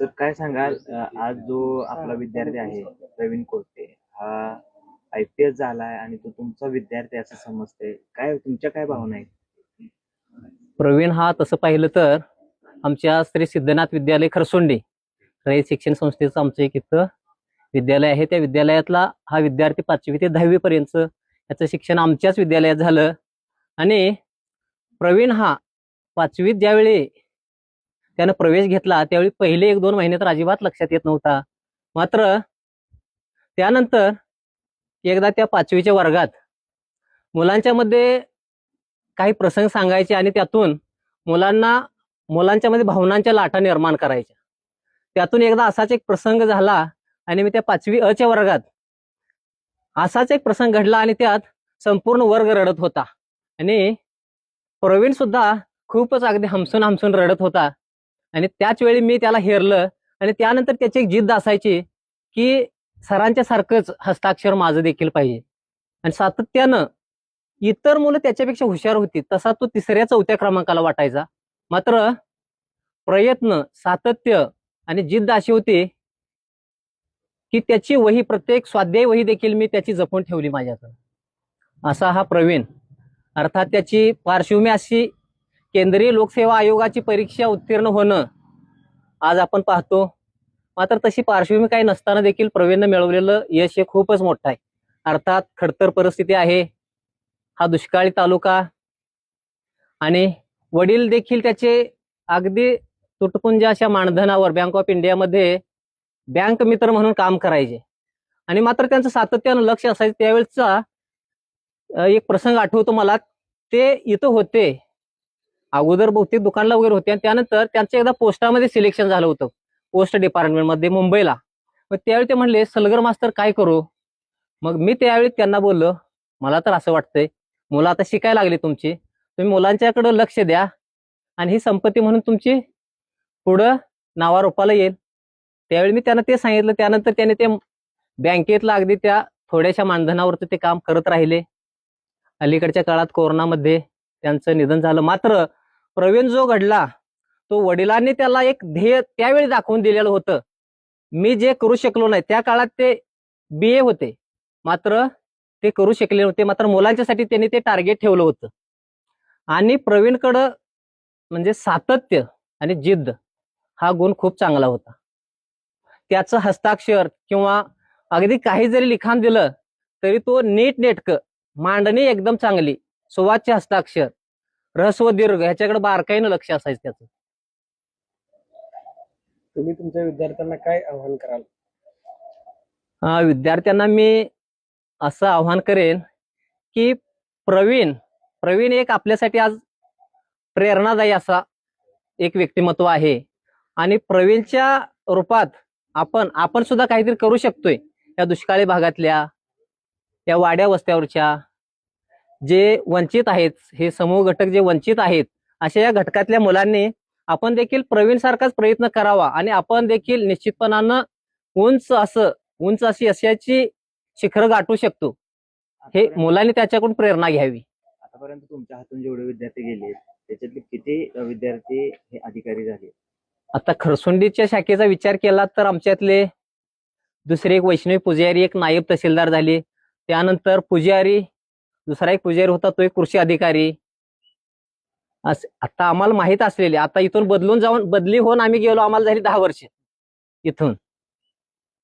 Sir काय सांगाल आज जो आपला विद्यार्थी आहे प्रवीण कोटे हा IPS झालाय आणि तो तुमचा विद्यार्थी असं समजते, काय तुमच्या काय भावना आहेत? प्रवीण हा तसं पाहिलं तर आमच्या श्री सिद्धनाथ विद्यालय खरसोंडी रयत शिक्षण संस्थेचं आमचं एक इथं विद्यालय आहे. त्या विद्यालयातला हा विद्यार्थी 5वी ते 10वी पर्यंत याचं शिक्षण आमच्याच विद्यालयात झालं. आणि प्रवीण हा 5वीत ज्यावेळी त्यानं प्रवेश घेतला त्यावेळी पहिले 1-2 महिने तर अजिबात लक्षात येत नव्हता. मात्र त्यानंतर एकदा त्या 5वीच्या वर्गात मुलांच्या मध्ये काही प्रसंग सांगायचे आणि त्यातून मुलांच्या मध्ये भावनांच्या लाटा निर्माण करायच्या. त्यातून एकदा असाच एक प्रसंग झाला आणि मी त्या 5वी अ च्या वर्गात असाच एक प्रसंग घडला आणि त्यात संपूर्ण वर्ग रडत होता आणि प्रवीण सुद्धा खूपच अगदी हमसून हमसून रडत होता. आणि त्याच वेळी मी त्याला हेरलं आणि त्यानंतर त्याची एक जिद्द असायची की सरांच्या सारखंच हस्ताक्षर माझं देखील पाहिजे. आणि सातत्यानं इतर मुलं त्याच्यापेक्षा हुशार होती, तसा तो 3ऱ्या-4थ्या क्रमांकाला वाटायचा. मात्र प्रयत्न, सातत्य आणि जिद्द अशी होती की त्याची वही, प्रत्येक स्वाध्याय वही देखील मी त्याची जपून ठेवली माझ्याकडे. असा हा प्रवीण. अर्थात त्याची पार्श्वभूमी अशी केंद्रीय लोकसेवा आयोगाची परीक्षा उत्तीर्ण होणं आज आपण पाहतो. मात्र तशी पार्श्वभूमी काही नसताना देखील प्रवीणनं मिळवलेलं यश हे खूपच मोठं आहे. अर्थात खडतर परिस्थिती आहे, हा दुष्काळी तालुका आणि वडील देखील त्याचे अगदी तुटपुंज्या अशा मानधनावर बँक ऑफ इंडियामध्ये बँक मित्र म्हणून काम करायचे. आणि मात्र त्यांचं सातत्यानं लक्ष असायचं. त्यावेळेचा एक प्रसंग आठवतो मला. ते इथं होते अगोदर, बहुतेक दुकानला वगैरे होते, आणि त्यानंतर त्यांचं एकदा पोस्टामध्ये सिलेक्शन झालं होतं, पोस्ट डिपार्टमेंटमध्ये मुंबईला. मग त्यावेळी ते म्हणले, सलगर मास्तर काय करू? मग मी त्यावेळी त्यांना बोललो, मला तर असं वाटतंय मुलं आता शिकायला लागली तुमची, तुम्ही मुलांच्याकडे लक्ष द्या आणि ही संपत्ती म्हणून तुमची पुढं नावारूपाला येईल. त्यावेळी मी त्यांना ते सांगितलं. त्यानंतर त्याने ते बँकेतलं अगदी त्या थोड्याशा मानधनावरती ते काम करत राहिले. अलीकडच्या काळात कोरोनामध्ये त्यांचं निधन झालं. मात्र प्रवीण जो घडला तो वडिलांनी त्याला एक ध्येय त्यावेळी दाखवून दिलेलं होतं. मी जे करू शकलो नाही त्या काळात, ते BA होते मात्र ते करू शकले नव्हते. मात्र मुलांच्यासाठी त्यांनी ते टार्गेट ठेवलं होतं. आणि प्रवीणकडं म्हणजे सातत्य आणि जिद्द हा गुण खूप चांगला होता. त्याचं हस्ताक्षर किंवा अगदी काही जरी लिखाण दिलं तरी तो नीट नेटकं, मांडणी एकदम चांगली, सुवाच्य हस्ताक्षर, ऱ्हस्व दीर्घ ह्याच्याकडे बारकाईनं लक्ष असायचं त्याचं. तुम्ही तुमच्या विद्यार्थ्यांना काय आव्हान कराल? विद्यार्थ्यांना मी असं आव्हान करेन की प्रवीण एक आपल्यासाठी आज प्रेरणादायी असा एक व्यक्तिमत्व आहे. आणि प्रवीणच्या रूपात आपण सुद्धा काहीतरी करू शकतोय. या दुष्काळी भागातल्या, या वाड्या वस्त्यावरच्या जे वंचित आहेत, हे समूह घटक जे वंचित आहेत, अशा या घटकातल्या मुलांनी आपण देखील प्रवीण सारखाच प्रयत्न करावा आणि आपण देखील निश्चितपणानं उंच अशी यशाची शिखर गाठू शकतो. हे मुलांनी त्याच्याकडून प्रेरणा घ्यावी. आतापर्यंत तुमच्या हातून जेवढे विद्यार्थी गेले त्याच्यातले किती विद्यार्थी हे अधिकारी झाले? आता खरसुंडीच्या शाखेचा विचार केला तर आमच्यातले दुसरे एक वैष्णवी पुजारी, एक नायब तहसीलदार झाले. त्यानंतर पुजारी, दुसरा एक पुजारी होता तो एक कृषी अधिकारी. आता आम्हाला माहित असलेले, आता इथून बदली होऊन आम्ही गेलो, आम्हाला झाली 10 वर्ष इथून.